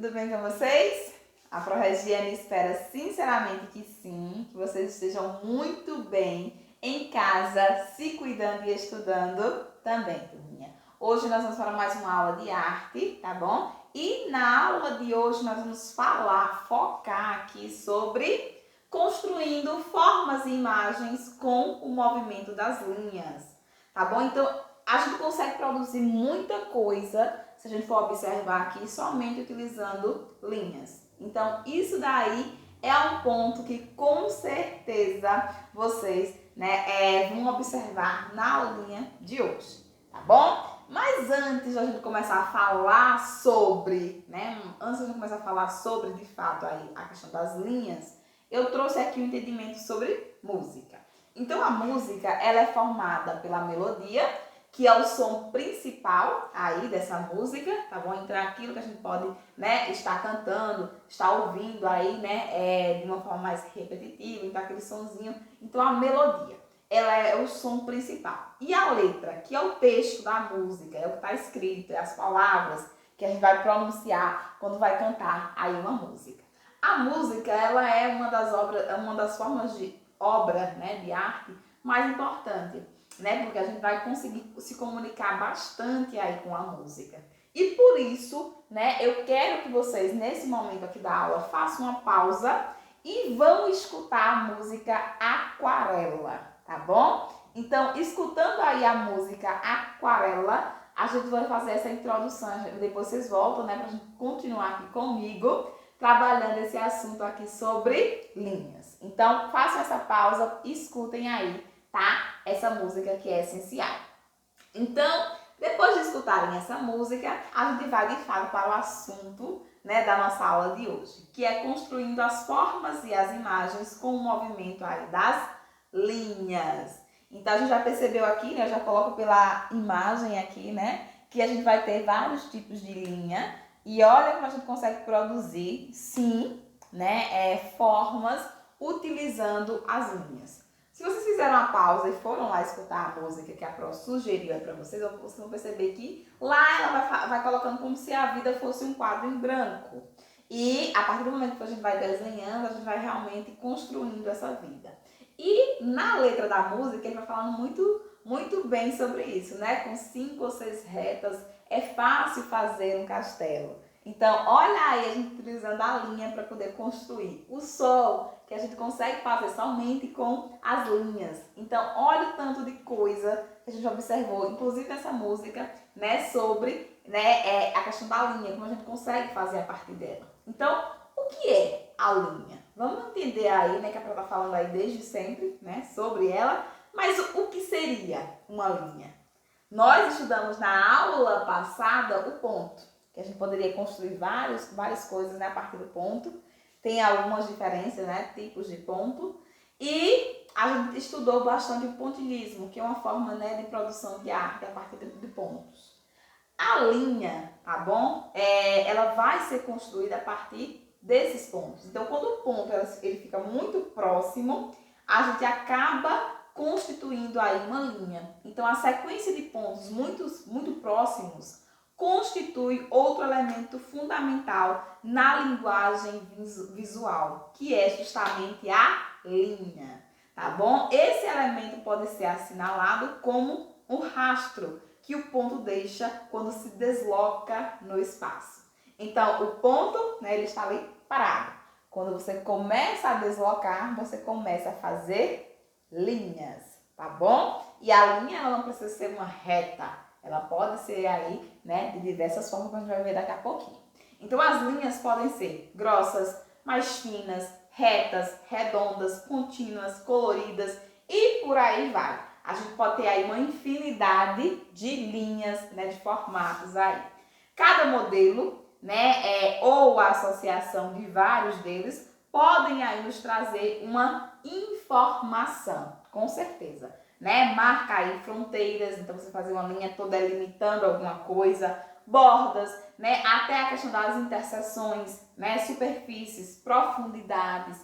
Tudo bem com vocês? A ProRegiane espera sinceramente que sim, que vocês estejam muito bem em casa, se cuidando e estudando também, turminha. Hoje nós vamos para mais uma aula de arte, tá bom? E na aula de hoje nós vamos focar aqui sobre construindo formas e imagens com o movimento das linhas, tá bom? Então, a gente consegue produzir muita coisa se a gente for observar aqui somente utilizando linhas. Então, isso daí é um ponto que com certeza vocês vão observar na aulinha de hoje, tá bom? Mas antes de a gente começar a falar sobre, de fato aí a questão das linhas, eu trouxe aqui um entendimento sobre música. Então, a música, ela é formada pela melodia, que é o som principal aí dessa música, tá bom? Então, é aquilo que a gente pode, estar cantando, estar ouvindo aí, de uma forma mais repetitiva, então aquele sonzinho. Então, a melodia, ela é o som principal. E a letra, que é o texto da música, é o que está escrito, é as palavras que a gente vai pronunciar quando vai cantar aí uma música. A música, ela é uma das formas de obra, de arte mais importante, porque a gente vai conseguir se comunicar bastante aí com a música. E por isso, eu quero que vocês, nesse momento aqui da aula, façam uma pausa e vão escutar a música Aquarela, tá bom? Então, escutando aí a música Aquarela, a gente vai fazer essa introdução, depois vocês voltam, pra gente continuar aqui comigo, trabalhando esse assunto aqui sobre linhas. Então, façam essa pausa, escutem aí, tá? Essa música que é essencial. Então, depois de escutarem essa música, a gente vai de fato para o assunto, da nossa aula de hoje, que é construindo as formas e as imagens com o movimento aí das linhas. Então, a gente já percebeu aqui, eu já coloco pela imagem aqui, que a gente vai ter vários tipos de linha. E olha como a gente consegue produzir, sim, formas utilizando as linhas. Se vocês fizeram uma pausa e foram lá escutar a música que a Pro sugeriu para vocês vão perceber que lá ela vai colocando como se a vida fosse um quadro em branco. E a partir do momento que a gente vai desenhando, a gente vai realmente construindo essa vida. E na letra da música, ele vai falando muito bem sobre isso, Com 5 ou 6 retas, é fácil fazer um castelo. Então, olha aí a gente utilizando a linha para poder construir o sol, que a gente consegue fazer somente com as linhas. Então, olha o tanto de coisa que a gente observou, inclusive nessa música, sobre a questão da linha, como a gente consegue fazer a partir dela. Então, o que é a linha? Vamos entender aí, que a Pro está falando aí desde sempre, sobre ela, mas o que seria uma linha? Nós estudamos na aula passada o ponto, que a gente poderia construir várias coisas a partir do ponto. Tem algumas diferenças, tipos de ponto. E a gente estudou bastante o pontilhismo, que é uma forma de produção de arte a partir de pontos. A linha, tá bom? Ela vai ser construída a partir desses pontos. Então, quando o ponto ele fica muito próximo, a gente acaba constituindo aí uma linha. Então, a sequência de pontos muito próximos constitui outro elemento fundamental na linguagem visual, que é justamente a linha, tá bom? Esse elemento pode ser assinalado como um rastro que o ponto deixa quando se desloca no espaço. Então, o ponto, ele está ali parado. Quando você começa a deslocar, você começa a fazer linhas, tá bom? E a linha, ela não precisa ser uma reta. Ela pode ser aí, de diversas formas que a gente vai ver daqui a pouquinho. Então, as linhas podem ser grossas, mais finas, retas, redondas, contínuas, coloridas e por aí vai. A gente pode ter aí uma infinidade de linhas, de formatos aí. Cada modelo, ou a associação de vários deles, podem aí nos trazer uma informação, com certeza. Marca aí fronteiras, então você fazer uma linha toda delimitando alguma coisa, bordas, até a questão das interseções, superfícies, profundidades,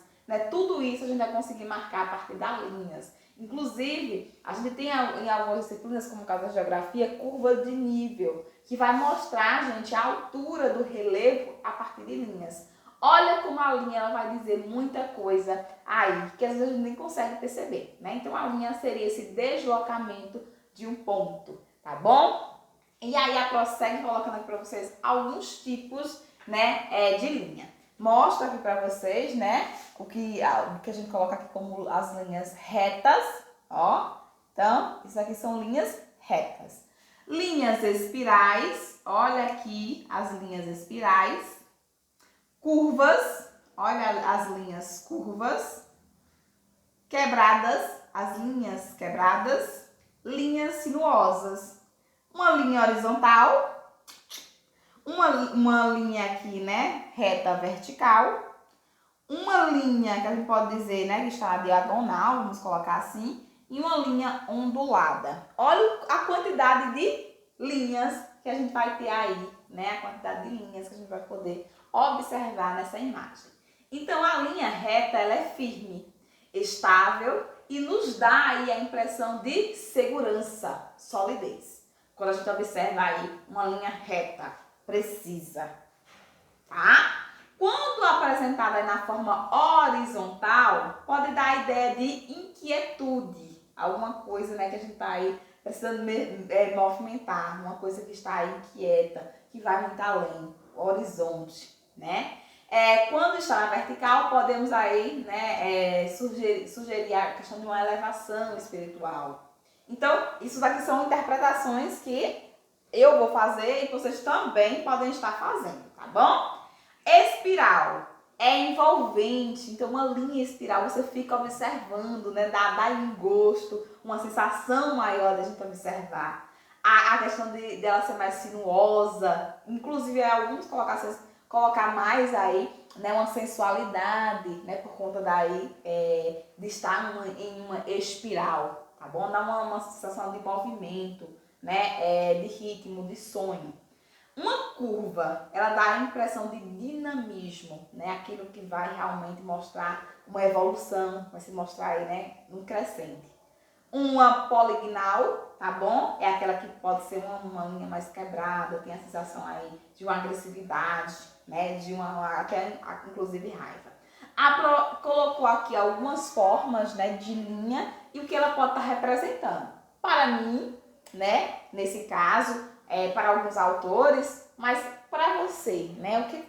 tudo isso a gente vai conseguir marcar a partir das linhas. Inclusive, a gente tem em algumas disciplinas, como o caso da geografia, curva de nível. que vai mostrar, gente, a altura do relevo a partir de linhas. Olha como a linha ela vai dizer muita coisa aí, que às vezes a gente nem consegue perceber, né? Então, a linha seria esse deslocamento de um ponto, tá bom? E aí, prossegue colocando aqui para vocês alguns tipos, né, de linha. Mostra aqui para vocês, né, o que a gente coloca aqui como as linhas retas, ó. Então, isso aqui são linhas retas. Linhas espirais, olha aqui as linhas espirais. Curvas, olha as linhas curvas. Quebradas, as linhas quebradas. Linhas sinuosas. Uma linha horizontal. Uma linha aqui, né, reta vertical. Uma linha que a gente pode dizer, né, que está na diagonal, vamos colocar assim. E uma linha ondulada. Olha a quantidade de linhas que a gente vai ter aí, né? A quantidade de linhas que a gente vai poder observar nessa imagem. Então, a linha reta, ela é firme, estável e nos dá aí a impressão de segurança, solidez. Quando a gente observa aí uma linha reta, precisa, tá? Quando apresentada na forma horizontal, pode dar a ideia de inquietude, alguma coisa, né, que a gente está aí precisando movimentar, uma coisa que está aí inquieta, que vai muito além, horizonte, né? Quando está na vertical, podemos aí, né, sugerir a questão de uma elevação espiritual. Então, isso daqui são interpretações que eu vou fazer e vocês também podem estar fazendo, tá bom? Espiral é envolvente, então uma linha espiral você fica observando, né? Dá um gosto, uma sensação maior da gente observar. A questão dela ser mais sinuosa, inclusive alguns colocar mais aí, né, uma sensualidade, né, por conta daí de estar em uma espiral, tá bom? Dá uma sensação de movimento, né, de ritmo, de sonho. Uma curva, ela dá a impressão de dinamismo, né? Aquilo que vai realmente mostrar uma evolução, vai se mostrar aí, né, um crescente. Uma poligonal, tá bom? É aquela que pode ser uma linha mais quebrada, tem a sensação aí de uma agressividade, né? De até inclusive raiva. Colocou aqui algumas formas, né, de linha e o que ela pode estar representando. Para mim, né, nesse caso, para alguns autores, mas para você, né, o que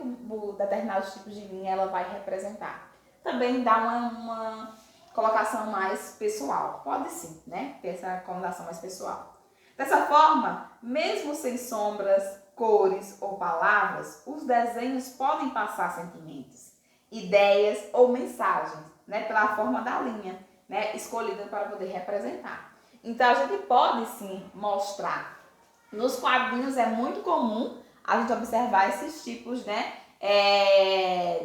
determinados tipos de linha ela vai representar. Também dá uma colocação mais pessoal, pode sim, né, ter essa conotação mais pessoal. Dessa forma, mesmo sem sombras, cores ou palavras, os desenhos podem passar sentimentos, ideias ou mensagens, né, pela forma da linha, né, escolhida para poder representar. Então, a gente pode sim mostrar. Nos quadrinhos é muito comum a gente observar esses tipos, né,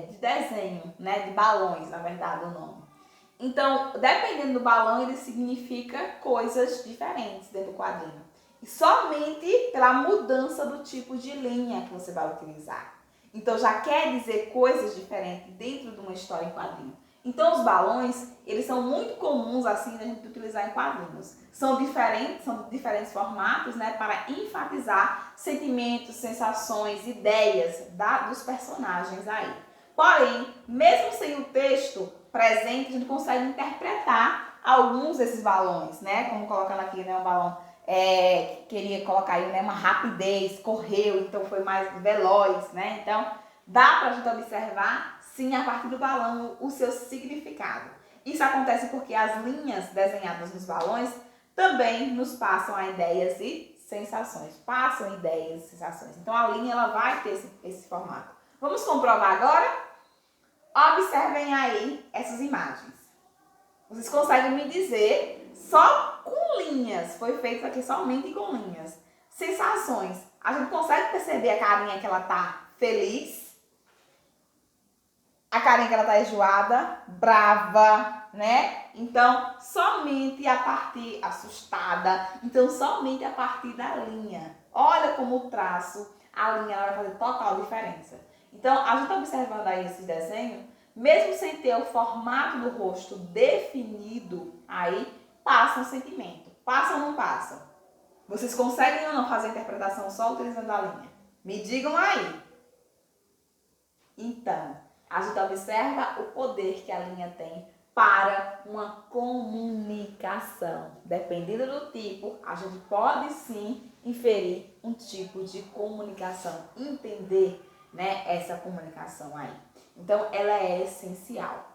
de desenho, né, de balões, na verdade, o nome. Então, dependendo do balão, ele significa coisas diferentes dentro do quadrinho. E somente pela mudança do tipo de linha que você vai utilizar. Então, já quer dizer coisas diferentes dentro de uma história em quadrinho. Então, os balões, eles são muito comuns, assim, da gente utilizar em quadrinhos. São diferentes formatos, né, para enfatizar sentimentos, sensações, ideias dos personagens aí. Porém, mesmo sem o texto presente, a gente consegue interpretar alguns desses balões, né, como colocando aqui, né, um balão queria colocar aí, né, uma rapidez, correu, então foi mais veloz, né, então dá pra gente observar, sim, a partir do balão, o seu significado. Isso acontece porque as linhas desenhadas nos balões também nos passam a ideias e sensações. Passam ideias e sensações. Então, a linha ela vai ter esse formato. Vamos comprovar agora? Observem aí essas imagens. Vocês conseguem me dizer, só com linhas, foi feito aqui somente com linhas. Sensações. A gente consegue perceber a carinha que ela tá feliz, a carinha que ela tá enjoada, brava, né? Então, somente a partir, assustada, então somente a partir da linha. Olha como o traço, a linha ela vai fazer total diferença. Então, a gente observando aí esse desenho, mesmo sem ter o formato do rosto definido, aí passa um sentimento. Passa ou não passa? Vocês conseguem ou não fazer a interpretação só utilizando a linha? Me digam aí. Então, a gente observa o poder que a linha tem para uma comunicação. Dependendo do tipo, a gente pode sim inferir um tipo de comunicação, entender, né, essa comunicação aí. Então, ela é essencial.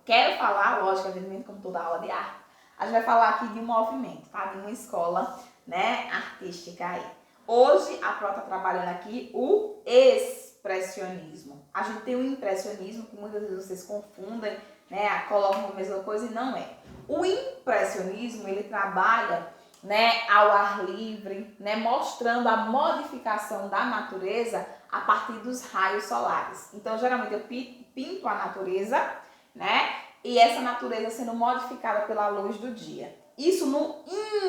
Quero falar, lógico, evidentemente, como toda aula de arte, a gente vai falar aqui de um movimento, tá? De uma escola, né, artística aí. Hoje, a Pro está trabalhando aqui o expressionismo. A gente tem o impressionismo, que muitas vezes vocês confundem, né, colocam a mesma coisa e não é. O impressionismo, ele trabalha, né, ao ar livre, né, mostrando a modificação da natureza a partir dos raios solares. Então, geralmente, eu pinto a natureza, né, e essa natureza sendo modificada pela luz do dia. Isso no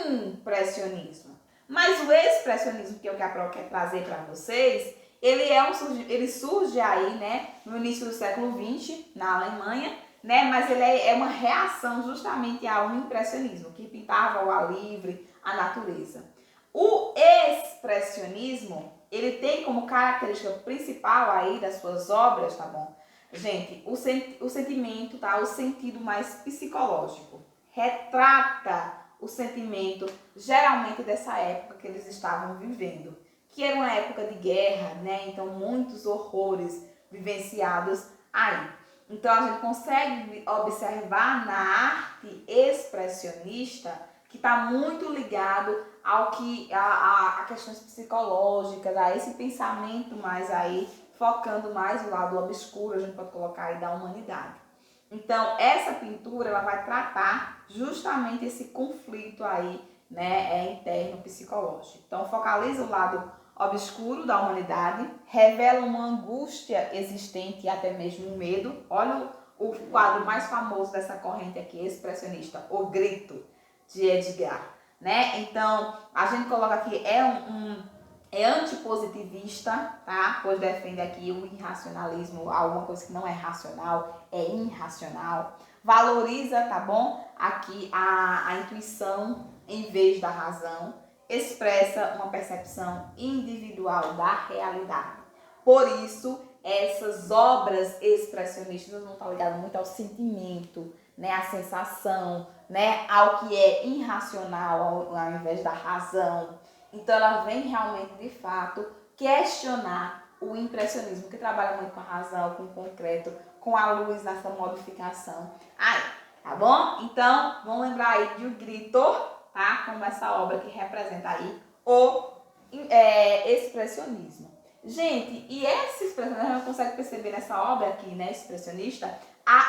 impressionismo. Mas o expressionismo que eu quero trazer para vocês, ele surge aí, né, no início do século XX, na Alemanha, né, mas ele é uma reação justamente ao impressionismo, que pintava ao ar livre a natureza. O expressionismo, ele tem como característica principal aí das suas obras, tá bom? Gente, o sentimento, tá? O sentido mais psicológico. Retrata o sentimento, geralmente dessa época que eles estavam vivendo, que era uma época de guerra, né? Então, muitos horrores vivenciados aí. Então, a gente consegue observar na arte expressionista que está muito ligado ao que a questões psicológicas, a esse pensamento mais aí, focando mais o lado obscuro, a gente pode colocar aí, da humanidade. Então, essa pintura, ela vai tratar justamente esse conflito aí, né, interno psicológico. Então, focaliza o lado obscuro da humanidade, revela uma angústia existente e até mesmo um medo. Olha o quadro mais famoso dessa corrente aqui, expressionista, O Grito, de Edgar, né? Então, a gente coloca aqui, é antipositivista, tá? Pois defende aqui o irracionalismo, alguma coisa que não é racional, é irracional. Valoriza, tá bom? Aqui a intuição em vez da razão. Expressa uma percepção individual da realidade. Por isso, essas obras expressionistas vão estar ligadas muito ao sentimento, né? À sensação, né? Ao que é irracional ao invés da razão. Então, ela vem realmente, de fato, questionar o impressionismo, que trabalha muito com a razão, com o concreto, com a luz nessa modificação. Aí, tá bom? Então, vamos lembrar aí de O Grito, tá? Como essa obra que representa aí o expressionismo. Gente, e esse expressionismo, a gente consegue perceber nessa obra aqui, né, expressionista,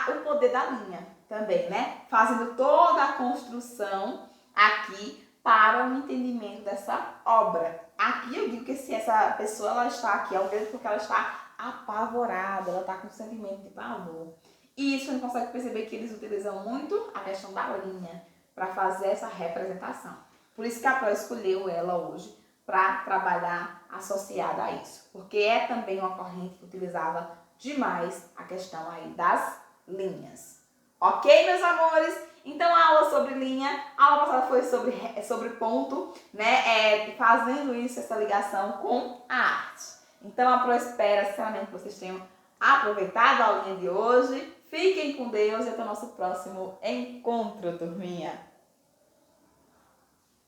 o poder da linha também, né? Fazendo toda a construção aqui para o entendimento dessa obra. Aqui eu digo que se essa pessoa ela está aqui, é o mesmo porque ela está apavorada, ela está com um sentimento de pavor. E isso a gente consegue perceber que eles utilizam muito a questão da linha para fazer essa representação. Por isso que a Pro escolheu ela hoje para trabalhar associada a isso. Porque é também uma corrente que utilizava demais a questão aí das linhas. Ok, meus amores? Então, a aula sobre linha, a aula passada foi sobre ponto, né? Fazendo isso, essa ligação com a arte. Então, a Pro espera, sinceramente, que vocês tenham aproveitado a aulinha de hoje. Fiquem com Deus e até o nosso próximo encontro, turminha!